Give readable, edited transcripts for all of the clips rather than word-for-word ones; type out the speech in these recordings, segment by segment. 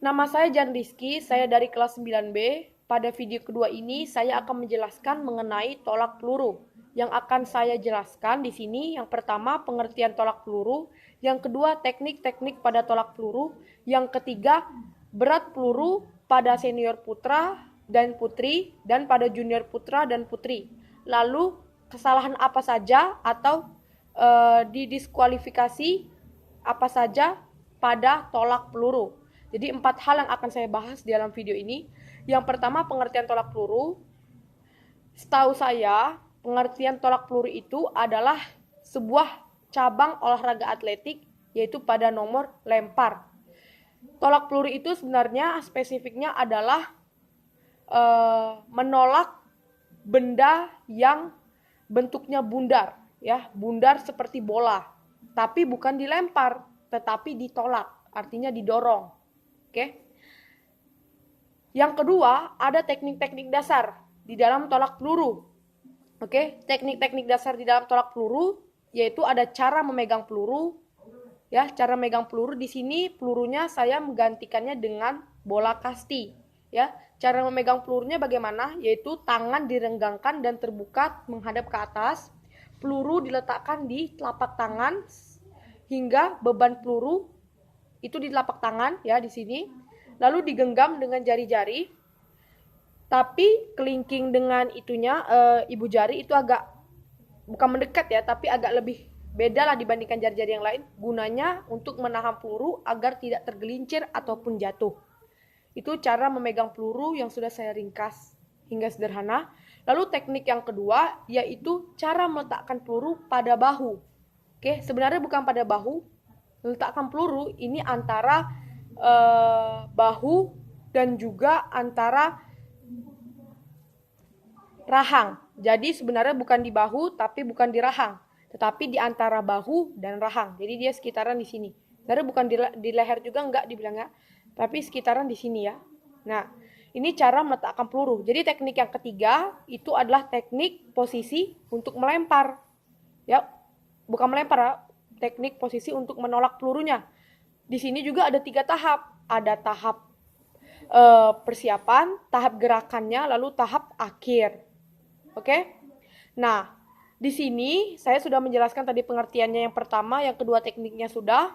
Nama saya Jan Rizky, saya dari kelas 9B. Pada video kedua ini saya akan menjelaskan mengenai tolak peluru. Yang akan saya jelaskan di sini yang pertama pengertian tolak peluru, yang kedua teknik-teknik pada tolak peluru, yang ketiga berat peluru pada senior putra dan putri dan pada junior putra dan putri. Lalu kesalahan apa saja atau didiskualifikasi apa saja pada tolak peluru. Jadi 4 hal yang akan saya bahas di dalam video ini. Yang pertama pengertian tolak peluru. Setahu saya pengertian tolak peluru itu adalah sebuah cabang olahraga atletik yaitu pada nomor lempar. Tolak peluru itu sebenarnya spesifiknya adalah menolak benda yang bentuknya bundar, ya, bundar seperti bola, tapi bukan dilempar, tetapi ditolak, artinya didorong. Oke. Yang kedua, ada teknik-teknik dasar di dalam tolak peluru. Oke, teknik-teknik dasar di dalam tolak peluru yaitu ada cara memegang peluru. Ya, cara memegang peluru di sini pelurunya saya menggantikannya dengan bola kasti. Ya, cara memegang pelurunya bagaimana? Yaitu tangan direnggangkan dan terbuka menghadap ke atas. Peluru diletakkan di telapak tangan hingga beban peluru itu di telapak tangan ya di sini. Lalu digenggam dengan jari-jari. Tapi kelingking dengan itunya ibu jari itu agak bukan mendekat ya, tapi agak lebih beda lah dibandingkan jari-jari yang lain. Gunanya untuk menahan peluru agar tidak tergelincir ataupun jatuh. Itu cara memegang peluru yang sudah saya ringkas hingga sederhana. Lalu teknik yang kedua yaitu cara meletakkan peluru pada bahu. Oke, sebenarnya bukan pada bahu. Meletakkan peluru ini antara bahu dan juga antara rahang. Jadi sebenarnya bukan di bahu tapi bukan di rahang, tetapi di antara bahu dan rahang. Jadi dia sekitaran di sini. Sebenarnya bukan di leher juga enggak dibilangnya, tapi sekitaran di sini ya. Nah, ini cara meletakkan peluru. Jadi teknik yang ketiga itu adalah teknik posisi untuk melempar. Ya, bukan melempar ya, teknik posisi untuk menolak pelurunya. Di sini juga ada 3 tahap. Ada tahap persiapan, tahap gerakannya, lalu tahap akhir. Oke? Nah, di sini saya sudah menjelaskan tadi pengertiannya yang pertama, yang kedua tekniknya sudah.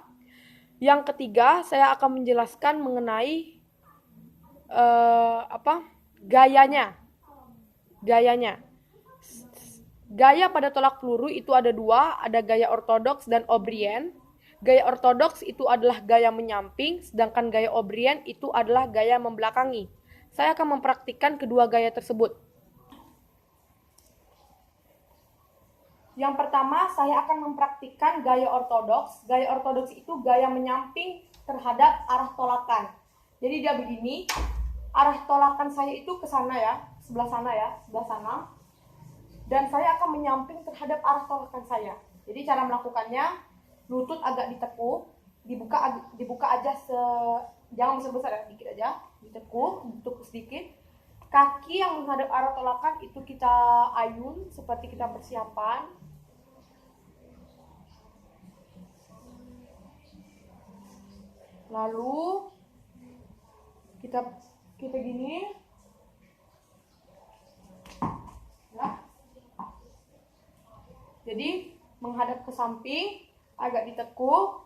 Yang ketiga, saya akan menjelaskan mengenai gayanya. Gayanya. Gaya pada tolak peluru itu ada 2, ada gaya ortodoks dan O'Brien. Gaya ortodoks itu adalah gaya menyamping, sedangkan gaya O'Brien itu adalah gaya membelakangi. Saya akan mempraktikkan kedua gaya tersebut. Yang pertama, saya akan mempraktikkan gaya ortodoks. Gaya ortodoks itu gaya menyamping terhadap arah tolakan. Jadi dia begini, arah tolakan saya itu ke sana ya, sebelah sana ya, sebelah sana. Dan saya akan menyamping terhadap arah tolakan saya. Jadi cara melakukannya, lutut agak ditekuk, dibuka aja jangan besar-besar ya, dikit aja, ditekuk sedikit. Kaki yang menghadap arah tolakan itu kita ayun seperti kita persiapan. Lalu kita gini. Ya. Jadi menghadap ke samping, agak ditekuk.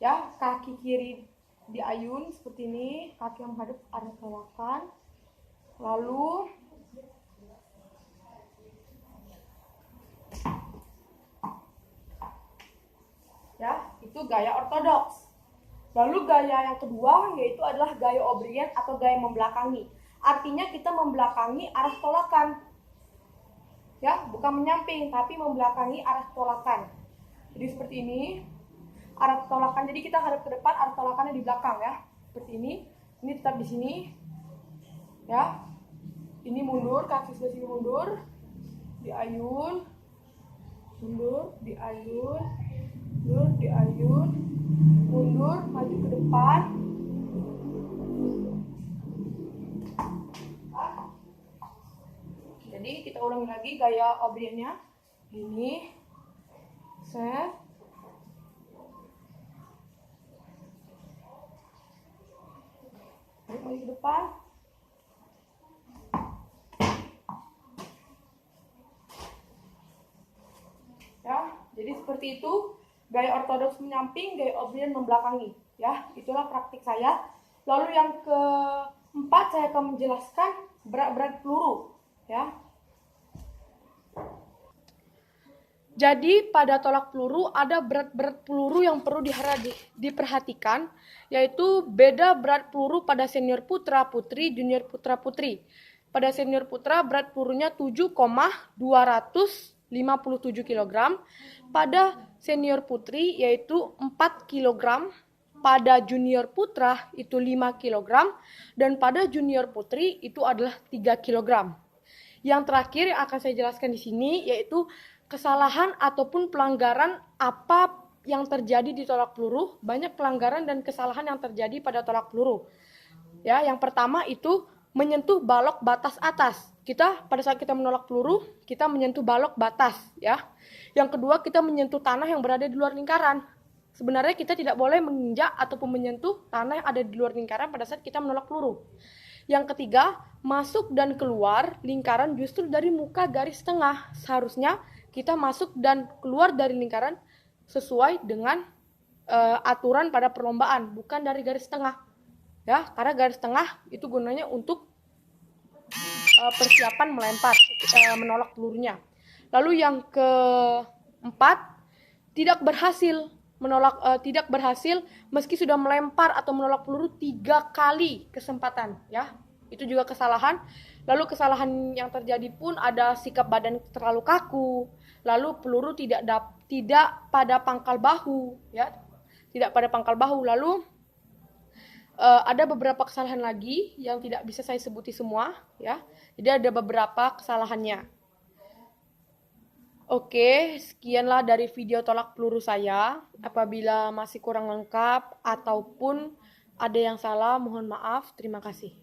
Ya, kaki kiri diayun seperti ini, kaki yang menghadap arah tolakan. Lalu ya, itu gaya ortodoks. Lalu gaya yang kedua yaitu adalah gaya O'Brien atau gaya membelakangi. Artinya kita membelakangi arah tolakan. Ya, bukan menyamping tapi membelakangi arah tolakan. Jadi seperti ini. Arah tolakan. Jadi kita hadap ke depan, arah tolakannya di belakang ya. Seperti ini. Ini tetap di sini. Ya. Ini mundur, kaki sebelah sini mundur. Diayun. Mundur, diayun. Mundur, diayun. Mundur, maju ke depan. Jadi kita ulangi lagi gaya O'Brien-nya. Ini. Set. Balik lagi ke depan. Ya, jadi seperti itu. Gaya ortodoks menyamping, gaya O'Brien membelakangi. Ya, itulah praktik saya. Lalu yang keempat, saya akan menjelaskan berat-berat peluru. Ya. Jadi pada tolak peluru ada berat-berat peluru yang perlu diperhatikan, yaitu beda berat peluru pada senior putra putri, junior putra putri. Pada senior putra berat pelurunya 7,257 kg, pada senior putri yaitu 4 kg, pada junior putra itu 5 kg, dan pada junior putri itu adalah 3 kg. Yang terakhir yang akan saya jelaskan di sini yaitu kesalahan ataupun pelanggaran apa yang terjadi di tolak peluru. Banyak pelanggaran dan kesalahan yang terjadi pada tolak peluru. Ya, yang pertama itu menyentuh balok batas atas. Pada saat kita menolak peluru, kita menyentuh balok batas, ya. Yang kedua, kita menyentuh tanah yang berada di luar lingkaran. Sebenarnya kita tidak boleh menginjak ataupun menyentuh tanah yang ada di luar lingkaran pada saat kita menolak peluru. Yang ketiga, masuk dan keluar lingkaran justru dari muka garis tengah. Seharusnya kita masuk dan keluar dari lingkaran sesuai dengan aturan pada perlombaan, bukan dari garis tengah. Ya, karena garis tengah itu gunanya untuk persiapan menolak pelurunya. Lalu yang keempat, tidak berhasil meski sudah melempar atau menolak peluru 3 kali kesempatan, ya. Itu juga kesalahan. Lalu kesalahan yang terjadi pun ada sikap badan terlalu kaku, lalu peluru tidak pada pangkal bahu, ya. Tidak pada pangkal bahu. Lalu ada beberapa kesalahan lagi yang tidak bisa saya sebuti semua, ya. Jadi ada beberapa kesalahannya. Oke, sekianlah dari video tolak peluru saya. Apabila masih kurang lengkap ataupun ada yang salah, mohon maaf. Terima kasih.